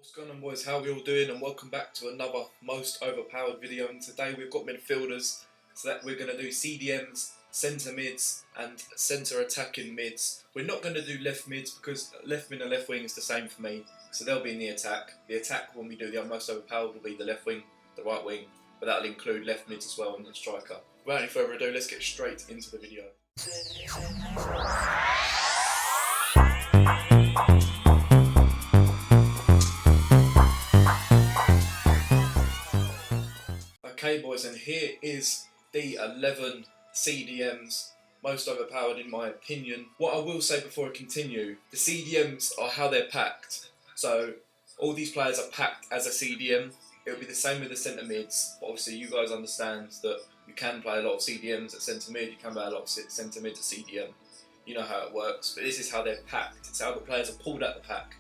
What's going on, boys? How are we all doing? And welcome back to another most overpowered video. And today we've got midfielders, so that we're going to do CDMs, centre mids and centre attacking mids. We're not going to do left mids because left mid and left wing is the same for me, so they'll be in the attack. The attack, when we do the most overpowered, will be the left wing, the right wing, but that'll include left mids as well and the striker. Without any further ado, let's get straight into the video. Okay, boys, and here is the 11 CDMs, most overpowered in my opinion. What I will say before I continue, the CDMs are how they're packed. So all these players are packed as a CDM. It'll be the same with the centre mids, but obviously you guys understand that you can play a lot of CDMs at centre mid, you can play a lot of centre mid at CDM. You know how it works, but this is how they're packed. It's how the players are pulled out the pack.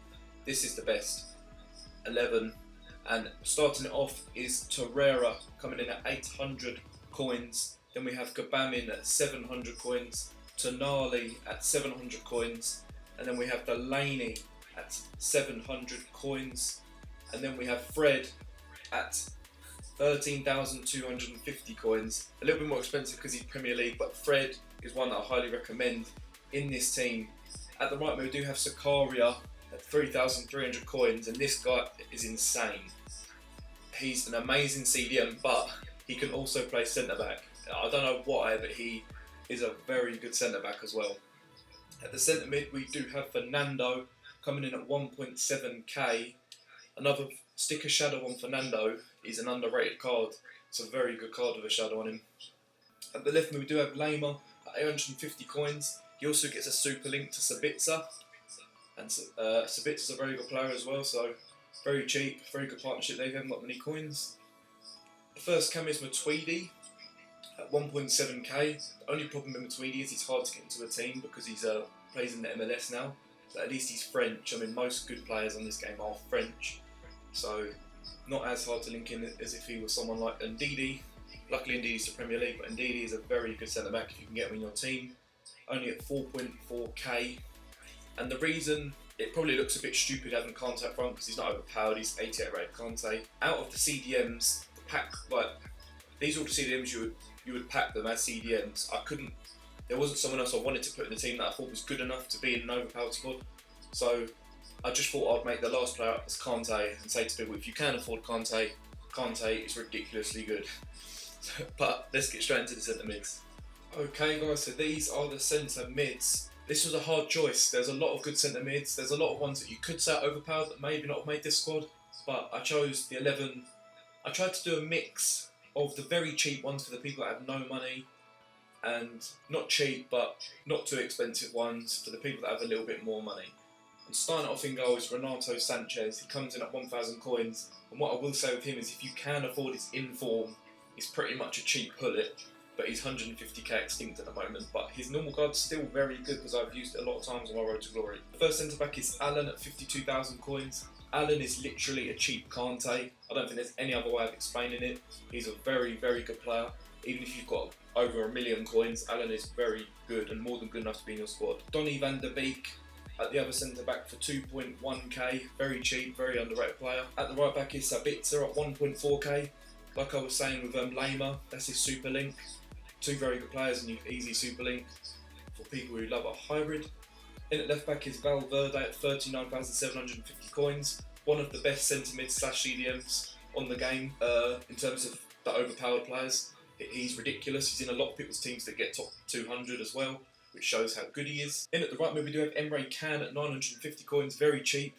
This is the best 11. And starting it off is Torreira coming in at 800 coins. Then we have Gabamin at 700 coins. Tonali at 700 coins. And then we have Delaney at 700 coins. And then we have Fred at 13,250 coins. A little bit more expensive because he's Premier League, but Fred is one that I highly recommend in this team. At the right, we do have Sakaria at 3,300 coins, and this guy is insane. He's an amazing CDM, but he can also play centre back. I don't know why, but he is a very good centre back as well. At the centre mid, we do have Fernando coming in at 1.7k. Another sticker shadow on Fernando is an underrated card. It's a very good card with a shadow on him. At the left mid, we do have Lema at 850 coins. He also gets a super link to Sabitzer. And Sabitzer's a very good player as well, so very cheap, very good partnership. They haven't got many coins. The first cam is Matuidi at 1.7k. The only problem with Matuidi is it's hard to get into a team because he plays in the MLS now. But at least he's French. I mean, most good players on this game are French, so not as hard to link in as if he was someone like Ndidi. Luckily, Ndidi's the Premier League, but Ndidi is a very good centre back if you can get him in your team. Only at 4.4k. And the reason it probably looks a bit stupid having Kante up front because he's not overpowered, he's 88 rated Kante. Out of the CDMs, the pack, like, these are all the CDMs you would pack them as CDMs. There wasn't someone else I wanted to put in the team that I thought was good enough to be in an overpowered squad. So I just thought I'd make the last player as Kante and say to people, if you can afford Kante, Kante is ridiculously good. But let's get straight into the centre mids. Okay guys, so these are the centre mids. This was a hard choice. There's a lot of good centre mids. There's a lot of ones that you could say are overpowered that maybe not have made this squad. But I chose the 11. I tried to do a mix of the very cheap ones for the people that have no money, and not cheap but not too expensive ones for the people that have a little bit more money. And starting off in goal is Renato Sanchez. He comes in at 1,000 coins. And what I will say with him is if you can afford his inform, he's pretty much a cheap pullet. But he's 150k extinct at the moment. But his normal guard's still very good because I've used it a lot of times on my road to glory. The first centre back is Alan at 52,000 coins. Alan is literally a cheap Kante. I don't think there's any other way of explaining it. He's a very, very good player. Even if you've got over 1 million coins, Alan is very good and more than good enough to be in your squad. Donny van der Beek at the other centre back for 2.1k. Very cheap, very underrated player. At the right back is Sabitzer at 1.4k. Like I was saying with Lema, that's his super link. Two very good players and you can easy super link for people who love a hybrid. In at left back is Valverde at 39,750 coins. One of the best centre mid / CDMs on the game in terms of the overpowered players. He's ridiculous. He's in a lot of people's teams that get top 200 as well, which shows how good he is. In at the right mid we do have Emre Can at 950 coins, very cheap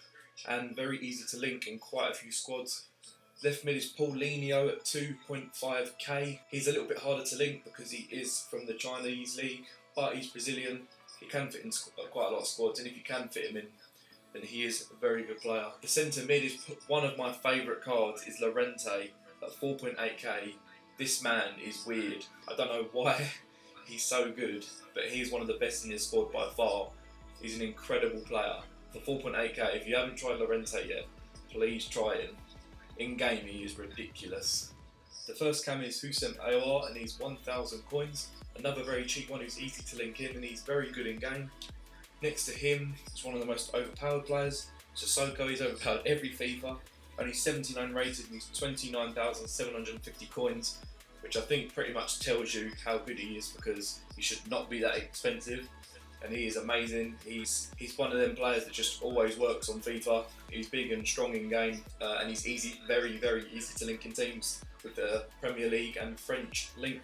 and very easy to link in quite a few squads. Left mid is Paulinho at 2.5k. He's a little bit harder to link because he is from the Chinese league, but he's Brazilian. He can fit in quite a lot of squads, and if you can fit him in, then he is a very good player. The centre mid is one of my favourite cards, is Llorente at 4.8k. This man is weird. I don't know why he's so good, but he's one of the best in his squad by far. He's an incredible player. For 4.8k, if you haven't tried Llorente yet, please try him. In game, he is ridiculous. The first cam is Hussein Aouar and he's 1,000 coins. Another very cheap one who's easy to link in and he's very good in game. Next to him is one of the most overpowered players, Sissoko, he's overpowered every FIFA. Only 79 rated and he's 29,750 coins, which I think pretty much tells you how good he is, because he should not be that expensive. And he is amazing. He's one of them players that just always works on FIFA. He's big and strong in game, and he's easy, very easy to link in teams with the Premier League and French link.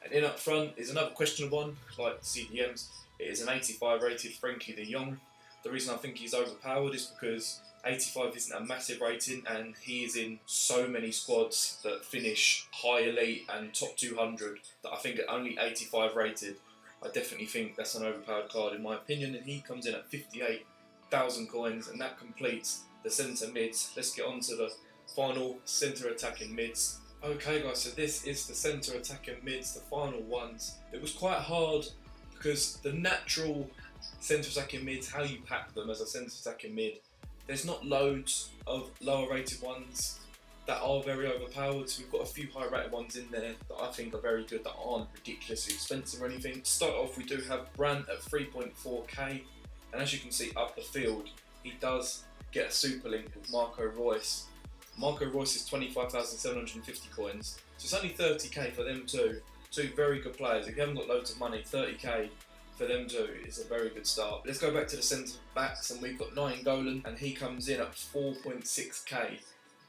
And in up front is another questionable one, like CDMs. It is an 85 rated Frenkie de Jong. The reason I think he's overpowered is because 85 isn't a massive rating, and he is in so many squads that finish high elite and top 200 that I think at only 85 rated, I definitely think that's an overpowered card in my opinion. And he comes in at 58,000 coins, and that completes the centre mids. Let's get on to the final centre attacking mids. Okay guys, so this is the centre attacking mids, the final ones. It was quite hard because the natural centre attacking mids, how you pack them as a centre attacking mid, there's not loads of lower rated ones that are very overpowered, so we've got a few high rated ones in there that I think are very good, that aren't ridiculously expensive or anything. To start off, we do have Brandt at 3.4k, and as you can see up the field, he does get a super link with Marco Reus. Marco Reus is 25,750 coins, so it's only 30k for them too. Two very good players. If you haven't got loads of money, 30k for them two is a very good start. Let's go back to the centre backs, and we've got Nainggolan, and he comes in at 4.6k.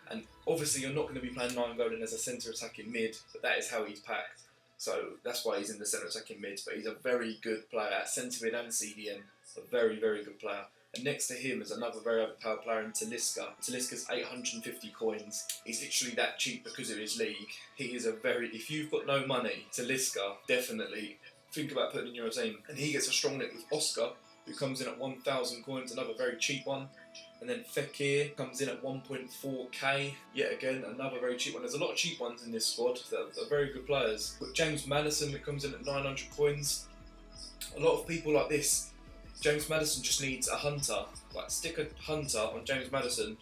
And obviously you're not going to be playing Nainggolan as a centre attacking mid, but that is how he's packed. So that's why he's in the centre attacking mids, but he's a very good player at centre mid and CDM. A very good player. And next to him is another very overpowered player in Talisca. Talisca's 850 coins. He's literally that cheap because of his league. He is a very, if you've got no money, Talisca, definitely think about putting in your team. And he gets a strong link with Oscar, who comes in at 1,000 coins, another very cheap one. And then Fekir comes in at 1.4k, yet again another very cheap one. There's a lot of cheap ones in this squad that are very good players. But James Maddison, that comes in at 900 coins. A lot of people like this, James Maddison just needs a hunter. Like, stick a hunter on James Maddison,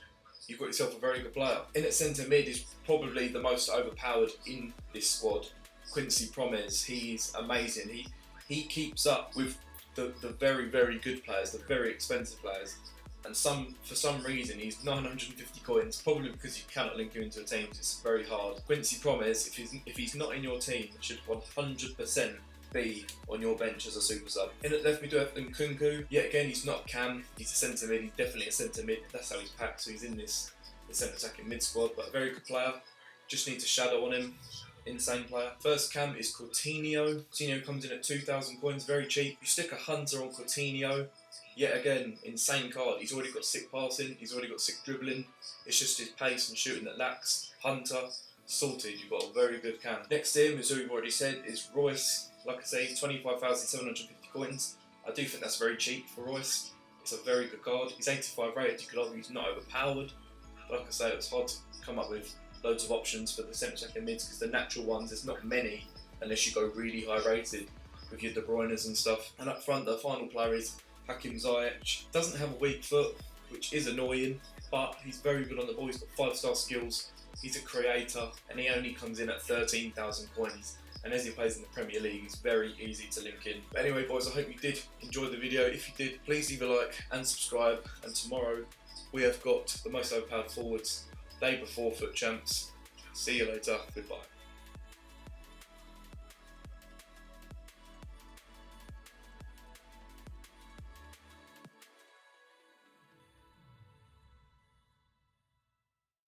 you've got yourself a very good player. In at centre mid is probably the most overpowered in this squad. Quincy Promes, he's amazing. He keeps up with the very good players, the very expensive players. And for some reason he's 950 coins, probably because you cannot link him into a team. It's very hard. Quincy Promes, if he's not in your team, should 100% be on your bench as a super sub. In at left we do have Nkunku. Yet again, he's not a cam, he's a centre mid, he's definitely a centre mid. That's how he's packed, so he's in the centre attacking mid squad, but a very good player. Just need to shadow on him. Insane player. First cam is Coutinho. Coutinho comes in at 2,000 coins, very cheap. You stick a hunter on Coutinho, yet again, insane card. He's already got sick passing, he's already got sick dribbling. It's just his pace and shooting that lacks. Hunter, sorted, you've got a very good cam. Next to him, as we've already said, is Reus. Like I say, he's 25,750 coins. I do think that's very cheap for Reus. It's a very good card. He's 85 rated, you could argue he's not overpowered. But like I say, it's hard to come up with loads of options for the centre attacking mids, because the natural ones, there's not many unless you go really high rated with your De Bruyne's and stuff. And up front, the final player is Hakim Ziyech. Doesn't have a weak foot, which is annoying, but he's very good on the ball. He's got 5-star skills, he's a creator, and he only comes in at 13,000 coins. And as he plays in the Premier League, he's very easy to link in. But anyway boys, I hope you did enjoy the video. If you did, please leave a like and subscribe. And tomorrow we have got the most overpowered forwards, day before FUT Champs. See you later, goodbye.